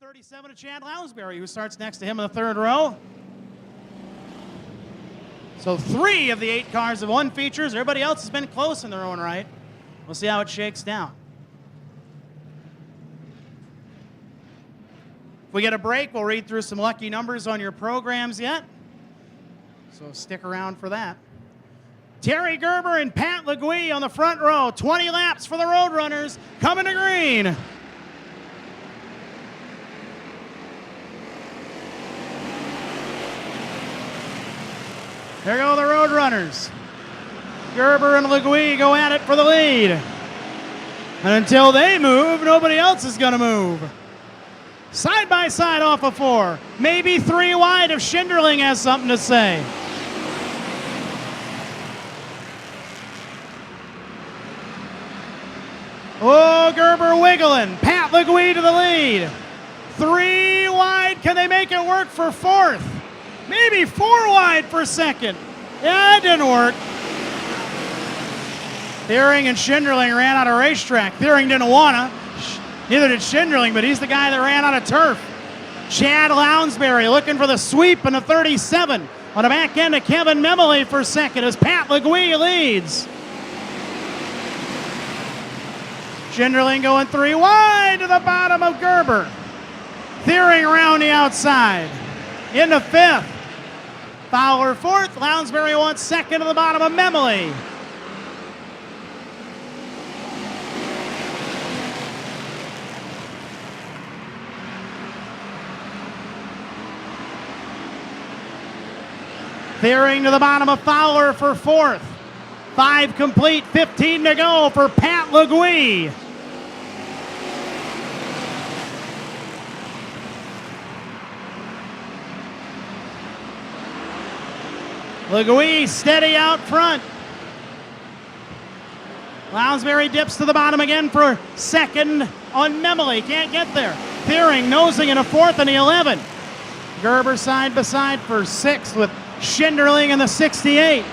37 to Chad Lounsbury, who starts next to him in the third row. So 3 of the 8 cars have won features. Everybody else has been close in their own right. We'll see how it shakes down. If we get a break, we'll read through some lucky numbers on your programs yet. So stick around for that. Terry Gerber and Pat LeGuy on the front row. 20 laps for the RoadRunners coming to green. There go the RoadRunners. Gerber and LeGuy go at it for the lead. And until they move, nobody else is going to move. Side by side off of 4. Maybe 3 wide if Schinderling has something to say. Oh, Gerber wiggling. Pat LeGuy to the lead. 3 wide. Can they make it work for 4th? Maybe 4 wide for 2nd. Yeah, it didn't work. Thiering and Schinderling ran out of racetrack. Thiering didn't want to. Neither did Schinderling, but he's the guy that ran out of turf. Chad Lounsbury looking for the sweep in the 37. On the back end of Kevin Memely for 2nd as Pat LeGuy leads. Schinderling going 3 wide to the bottom of Gerber. Thiering around the outside. Into 5th. Fowler 4th. Lounsbury wants 2nd to the bottom of Memely. Thiering to the bottom of Fowler for 4th. 5 complete, 15 to go for Pat LeGuy. LeGuy steady out front. Lounsbury dips to the bottom again for 2nd on Memely. Can't get there. Thiering nosing in a 4th and the 11. Gerber side by side for 6th with Schinderling in the 68.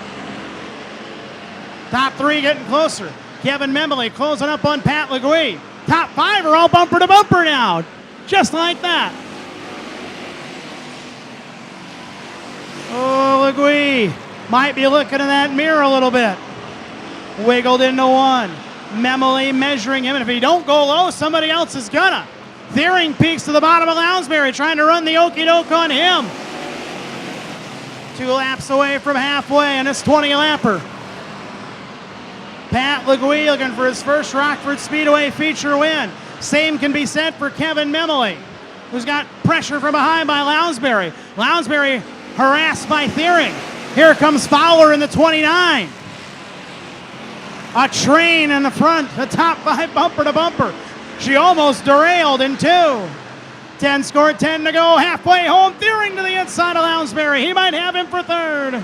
Top 3 getting closer. Kevin Memely closing up on Pat LeGuy. Top 5 are all bumper to bumper now. Just like that. Oh, LeGuy might be looking in that mirror a little bit. Wiggled into 1. Memely measuring him, and if he don't go low, somebody else is gonna. Thiering peaks to the bottom of Lounsbury, trying to run the okey-doke on him. 2 laps away from halfway in this 20-lapper. Pat LeGuy looking for his first Rockford Speedway feature win. Same can be said for Kevin Memely, who's got pressure from behind by Lounsbury. Lounsbury harassed by Thiering. Here comes Fowler in the 29. A train in the front, the top 5 bumper to bumper. She almost derailed in 2. 10 scored, 10 to go, halfway home. Thiering to the inside of Lounsbury. He might have him for 3rd.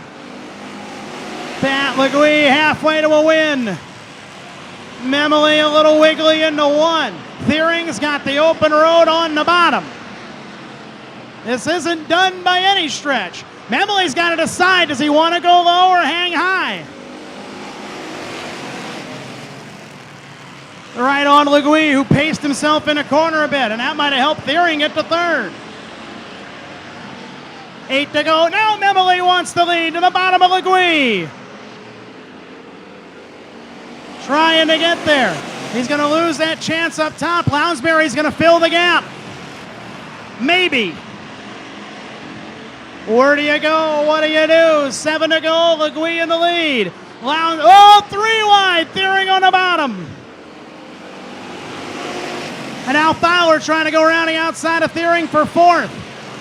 Pat LeGuy halfway to a win. Memely a little wiggly into 1. Thiering's got the open road on the bottom. This isn't done by any stretch. Memely's got to decide, does he want to go low or hang high? Right on LeGuy, who paced himself in a corner a bit, and that might have helped Thiering get to 3rd. 8 to go. Now Memely wants the lead to the bottom of LeGuy. Trying to get there. He's going to lose that chance up top. Lounsbury's going to fill the gap. Maybe. Where do you go? What do you do? 7 to go. LeGuy in the lead. 3 wide. Thiering on the bottom. And now Fowler trying to go around the outside of Thiering for 4th.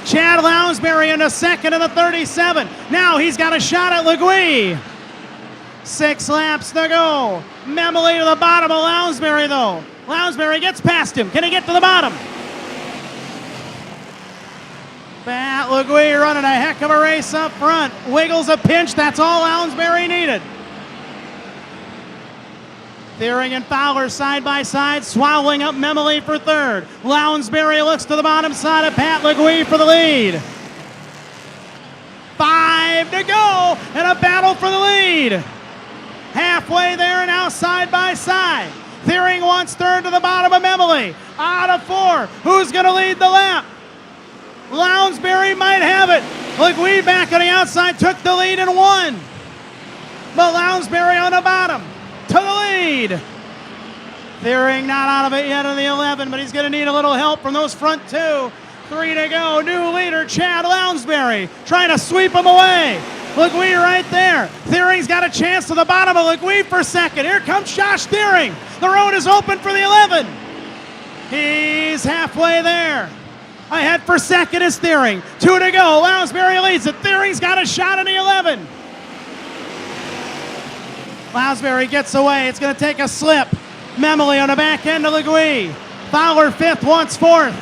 Chad Lounsbury into 2nd in the 37. Now he's got a shot at LeGuy. 6 laps to go. Memely to the bottom of Lounsbury, though. Lounsbury gets past him. Can he get to the bottom? Pat LeGuy running a heck of a race up front. Wiggles a pinch. That's all Lounsbury needed. Thiering and Fowler side by side, swallowing up Memely for 3rd. Lounsbury looks to the bottom side of Pat LeGuy for the lead. 5 to go, and a battle for the lead. Halfway there now, side by side. Thiering wants third to the bottom of Memley. Out of 4. Who's going to lead the lap? Lounsbury might have it. Legui back on the outside took the lead and won. But Lounsbury on the bottom to the lead. Thiering not out of it yet in the 11, but he's going to need a little help from those front 2. 3 to go. New leader, Chad Lounsbury, trying to sweep him away. Legui right there. Thiering's got a chance to the bottom of Legui for second. Here comes Josh Thiering. The road is open for the 11. He's halfway there. Ahead for second is Thiering. 2 to go. Lounsbury leads it. Thiering's got a shot in the 11. Lounsbury gets away. It's going to take a slip. Memley on the back end of Legui. Fowler 5th, wants 4th.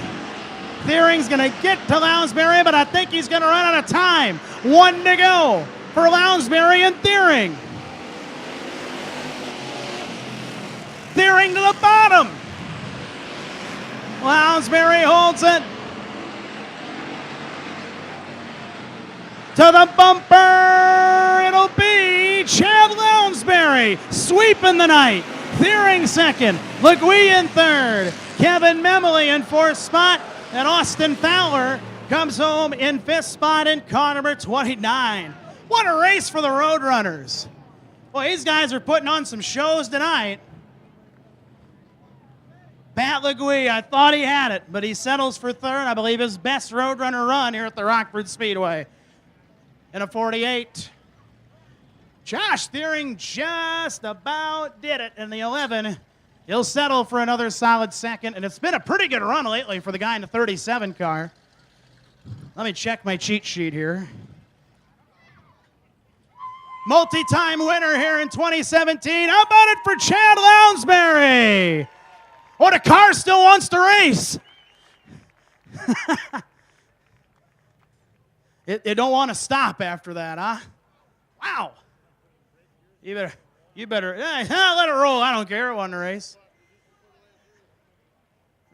Thiering's going to get to Lounsbury, but I think he's going to run out of time. 1 to go for Lounsbury and Thiering. Thiering to the bottom. Lounsbury holds it. To the bumper, it'll be Chad Lounsbury sweeping the night. Thiering second, Legui in third, Kevin Memley in 4th spot, and Austin Fowler comes home in 5th spot in car number 29. What a race for the RoadRunners. Well, these guys are putting on some shows tonight. Pat Legui, I thought he had it, but he settles for third. I believe his best RoadRunner run here at the Rockford Speedway in a 48. Josh Thiering just about did it in the 11. He'll settle for another solid second, and it's been a pretty good run lately for the guy in the 37 car. Let me check my cheat sheet here. Multi-time winner here in 2017. How about it for Chad Lounsbury? Oh, the car still wants to race. It don't want to stop after that, huh? Wow. You better let it roll. I don't care. It won the race.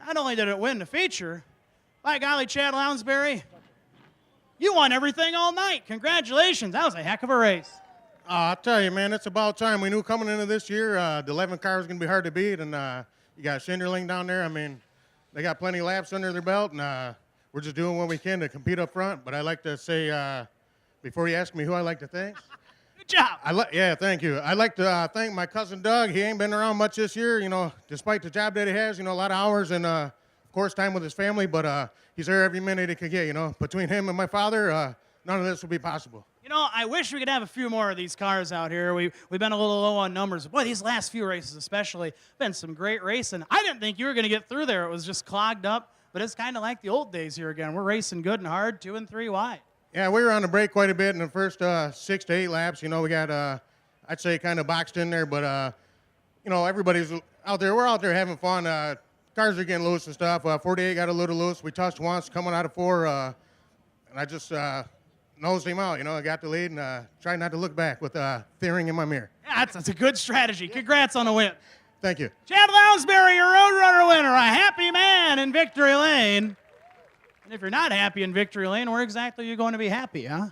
Not only did it win the feature, by golly, Chad Lounsbury, you won everything all night. Congratulations. That was a heck of a race. I'll tell you, man, it's about time. We knew coming into this year the 11 car was going to be hard to beat, and you got Schinderling down there. I mean, they got plenty of laps under their belt, and we're just doing what we can to compete up front. But I'd like to say, before you ask me who I like to thank. Good job. Yeah, thank you. I'd like to thank my cousin Doug. He ain't been around much this year, you know, despite the job that he has, you know, a lot of hours and, of course, time with his family. But he's there every minute he could get, you know. Between him and my father, none of this would be possible. You know, I wish we could have a few more of these cars out here. We've been a little low on numbers. Boy, these last few races especially, been some great racing. I didn't think you were going to get through there. It was just clogged up. But it's kind of like the old days here again. We're racing good and hard, 2 and 3 wide. Yeah, we were on the break quite a bit in the first 6 to 8 laps. You know, we got, I'd say, kind of boxed in there. But, you know, everybody's out there. We're out there having fun. Cars are getting loose and stuff. 48 got a little loose. We touched once coming out of 4. And I just nosed him out. You know, I got the lead and tried not to look back with Thiering in my mirror. Yeah, that's a good strategy. Congrats on the win. Thank you. Chad Lounsbury, your RoadRunner winner, a happy man in Victory Lane. And if you're not happy in Victory Lane, where exactly are you going to be happy, huh?